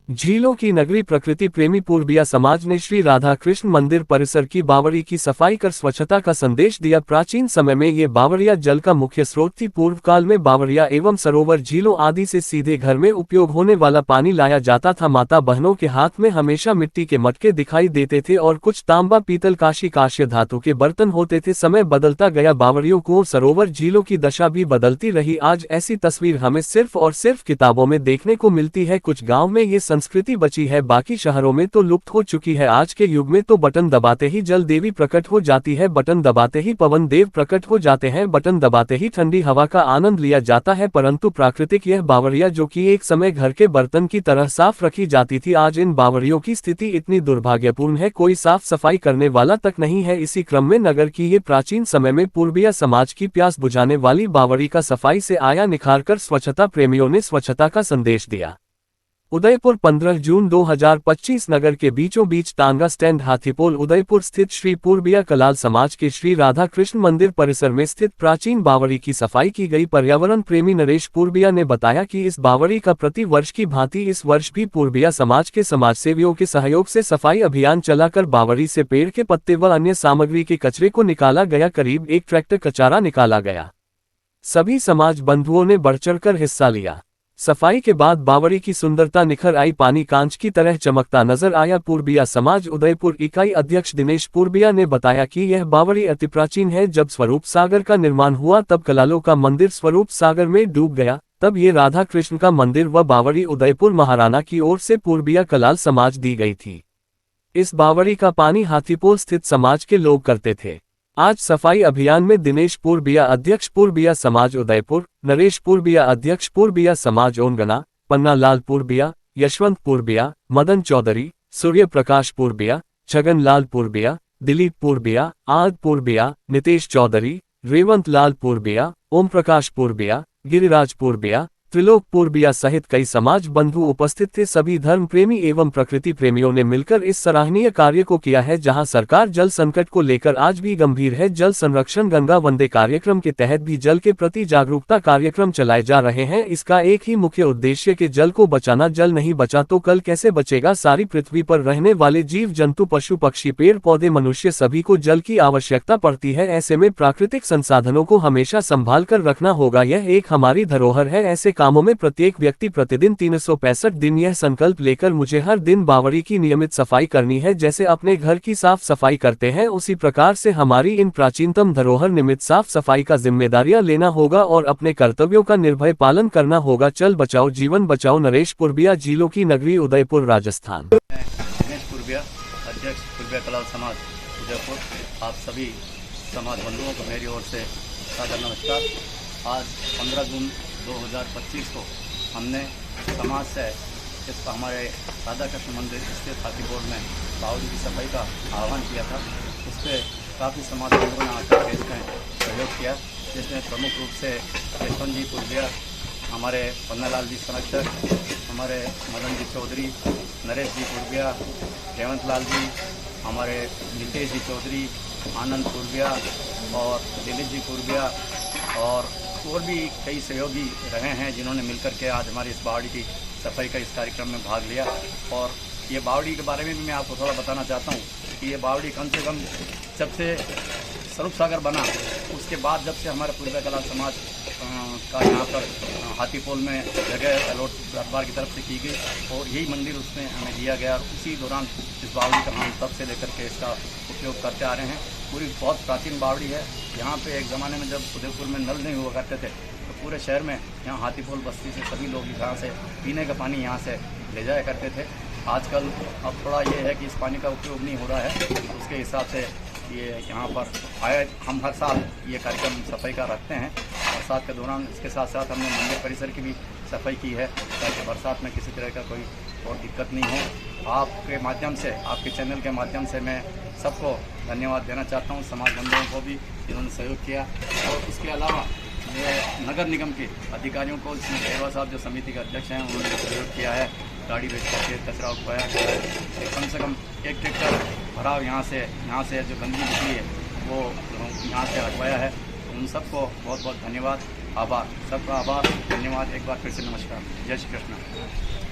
झीलों की नगरी प्रकृति प्रेमी पूर्बिया समाज ने श्री राधा कृष्ण मंदिर परिसर की बावड़ी की सफाई कर स्वच्छता का संदेश दिया। प्राचीन समय में ये बावड़िया जल का मुख्य स्रोत थी। पूर्व काल में बावड़िया एवं सरोवर, झीलों आदि से सीधे घर में उपयोग होने वाला पानी लाया जाता था। माता बहनों के हाथ में हमेशा मिट्टी के मटके दिखाई देते थे और कुछ तांबा, पीतल, कांसी, कांस्य धातु के बर्तन होते थे। समय बदलता गया, बावड़ियों, कुओं, सरोवर, झीलों की दशा भी बदलती रही। आज ऐसी तस्वीर हमें सिर्फ और सिर्फ किताबों में देखने को मिलती है। कुछ गाँव में ये संस्कृति बची है, बाकी शहरों में तो लुप्त हो चुकी है। आज के युग में तो बटन दबाते ही जल देवी प्रकट हो जाती है, बटन दबाते ही पवन देव प्रकट हो जाते हैं, बटन दबाते ही ठंडी हवा का आनंद लिया जाता है। परंतु प्राकृतिक यह बावड़िया, जो कि एक समय घर के बर्तन की तरह साफ रखी जाती थी, आज इन बावड़ियों की स्थिति इतनी दुर्भाग्यपूर्ण है, कोई साफ सफाई करने वाला तक नहीं है। इसी क्रम में नगर की ये प्राचीन समय में पूर्बिया समाज की प्यास बुझाने वाली बावड़ी का सफाई से आया निखार कर स्वच्छता प्रेमियों ने स्वच्छता का संदेश दिया। उदयपुर 15 जून 2025 नगर के बीचों बीच तांगा स्टैंड, हाथीपोल, उदयपुर स्थित श्री पूर्बिया कलाल समाज के श्री राधा कृष्ण मंदिर परिसर में स्थित प्राचीन बावड़ी की सफाई की गई। पर्यावरण प्रेमी नरेश पूर्बिया ने बताया कि इस बावड़ी का प्रति वर्ष की भांति इस वर्ष भी पूर्बिया समाज के समाजसेवियों के सहयोग से सफाई अभियान चलाकर बावड़ी से पेड़ के पत्ते व अन्य सामग्री के कचरे को निकाला गया। करीब 1 ट्रैक्टर कचरा निकाला गया। सभी समाज बंधुओं ने बढ़ चढ़कर हिस्सा लिया। सफाई के बाद बावड़ी की सुंदरता निखर आई, पानी कांच की तरह चमकता नजर आया। पूर्बिया समाज उदयपुर इकाई अध्यक्ष दिनेश पूर्बिया ने बताया कि यह बावड़ी अति प्राचीन है। जब स्वरूप सागर का निर्माण हुआ तब कलालों का मंदिर स्वरूप सागर में डूब गया, तब ये राधा कृष्ण का मंदिर व बावड़ी उदयपुर महाराणा की ओर से पूर्बिया कलाल समाज दी गई थी। इस बावड़ी का पानी हाथीपोल स्थित समाज के लोग करते थे। आज सफाई अभियान में दिनेश पूर्बिया अध्यक्ष पूर्बिया समाज उदयपुर, नरेश पूर्बिया अध्यक्ष पूर्बिया समाज ओनगना, पन्ना लाल पूर्बिया, यशवंत पूर्बिया, मदन चौधरी, सूर्य प्रकाश पूर्बिया, छगन लाल पूर्बिया, दिलीप पूर्बिया, आद पूर्बिया, नितेश चौधरी, रेवंत लाल पूर्बिया, ओम प्रकाश पूर्बिया, गिरिराज पूर्बिया, त्रिलोक पूर्बिया सहित कई समाज बंधु उपस्थित थे। सभी धर्म प्रेमी एवं प्रकृति प्रेमियों ने मिलकर इस सराहनीय कार्य को किया है। जहां सरकार जल संकट को लेकर आज भी गंभीर है, जल संरक्षण गंगा वंदे कार्यक्रम के तहत भी जल के प्रति जागरूकता कार्यक्रम चलाए जा रहे हैं। इसका एक ही मुख्य उद्देश्य कि जल को बचाना। जल नहीं बचा तो कल कैसे बचेगा? सारी पृथ्वी पर रहने वाले जीव जंतु, पशु पक्षी, पेड़ पौधे, मनुष्य, सभी को जल की आवश्यकता पड़ती है। ऐसे में प्राकृतिक संसाधनों को हमेशा संभाल कर रखना होगा, यह एक हमारी धरोहर है। ऐसे कामों में प्रत्येक व्यक्ति प्रतिदिन 365 दिन यह संकल्प लेकर मुझे हर दिन बावड़ी की नियमित सफाई करनी है। जैसे अपने घर की साफ सफाई करते हैं, उसी प्रकार से हमारी इन प्राचीनतम धरोहर निमित्त साफ सफाई का जिम्मेदारियां लेना होगा और अपने कर्तव्यों का निर्भय पालन करना होगा। जल बचाओ जीवन बचाओ। नरेश पूर्बिया, झीलों की नगरी, उदयपुर, राजस्थान। दिनेश पूर्बिया, अध्यक्ष पूर्बिया कलाल समाज उदयपुर। आप सभी समाज बंधुओं को मेरी ओर से सादर नमस्कार। आज 15 जून 2025 को हमने समाज से इस हमारे राधा कृष्ण मंदिर स्थित हाथीपोल में बावड़ी की सफाई का आह्वान किया था। उस पर काफ़ी समाज बंधुओं ने आकर के इसमें सहयोग किया, जिसमें प्रमुख रूप से यशवंत जी पूर्बिया, हमारे पन्नालाल जी संरक्षक, हमारे मदन जी चौधरी, नरेश जी पूर्बिया, रेवंत लाल जी, हमारे नितेश जी चौधरी, आनंद पूर्बिया और दिलीप जी पूर्बिया और भी कई सहयोगी रहे हैं, जिन्होंने मिलकर के आज हमारी इस बावड़ी की सफाई का इस कार्यक्रम में भाग लिया। और ये बावड़ी के बारे में भी मैं आपको थोड़ा बताना चाहता हूँ कि ये बावड़ी कम से कम जब से स्वरूप सागर बना, उसके बाद जब से हमारे पूर्बिया कलाल समाज का यहाँ पर हाथीपोल में जगह अलॉट दरबार की तरफ से की गई और यही मंदिर उसमें हमें दिया गया। उसी दौरान इस बावड़ी का हम तब से लेकर के इसका उपयोग करते आ रहे हैं। पूरी बहुत प्राचीन बावड़ी है। यहाँ पे एक ज़माने में जब उदयपुर में नल नहीं हुआ करते थे तो पूरे शहर में यहाँ हाथीपोल बस्ती से सभी लोग यहाँ से पीने का पानी यहाँ से ले जाया करते थे। आजकल अब थोड़ा ये है कि इस पानी का उपयोग नहीं हो रहा है, तो उसके हिसाब से ये यहाँ पर आए। हम हर साल ये कार्यक्रम सफाई का रखते हैं। बरसात के दौरान इसके साथ साथ हमने मंदिर परिसर की भी सफाई की है, ताकि बरसात में किसी तरह का कोई और दिक्कत नहीं हो। आपके माध्यम से, आपके चैनल के माध्यम से मैं सबको धन्यवाद देना चाहता हूँ, समाज बंधुओं को भी जिन्होंने सहयोग किया। और उसके अलावा ये नगर निगम के अधिकारियों को, इसमें देवा साहब जो समिति के अध्यक्ष हैं, उन्होंने सहयोग किया है। गाड़ी भेज करके कचरा उठवाया गया है। कम से कम 1 ट्रैक्टर भराव यहाँ से जो गंदगी निकली है वो यहाँ से हटवाया है। उन सबको बहुत बहुत धन्यवाद, आभार, सबका आभार, धन्यवाद। एक बार फिर से नमस्कार। जय श्री कृष्ण।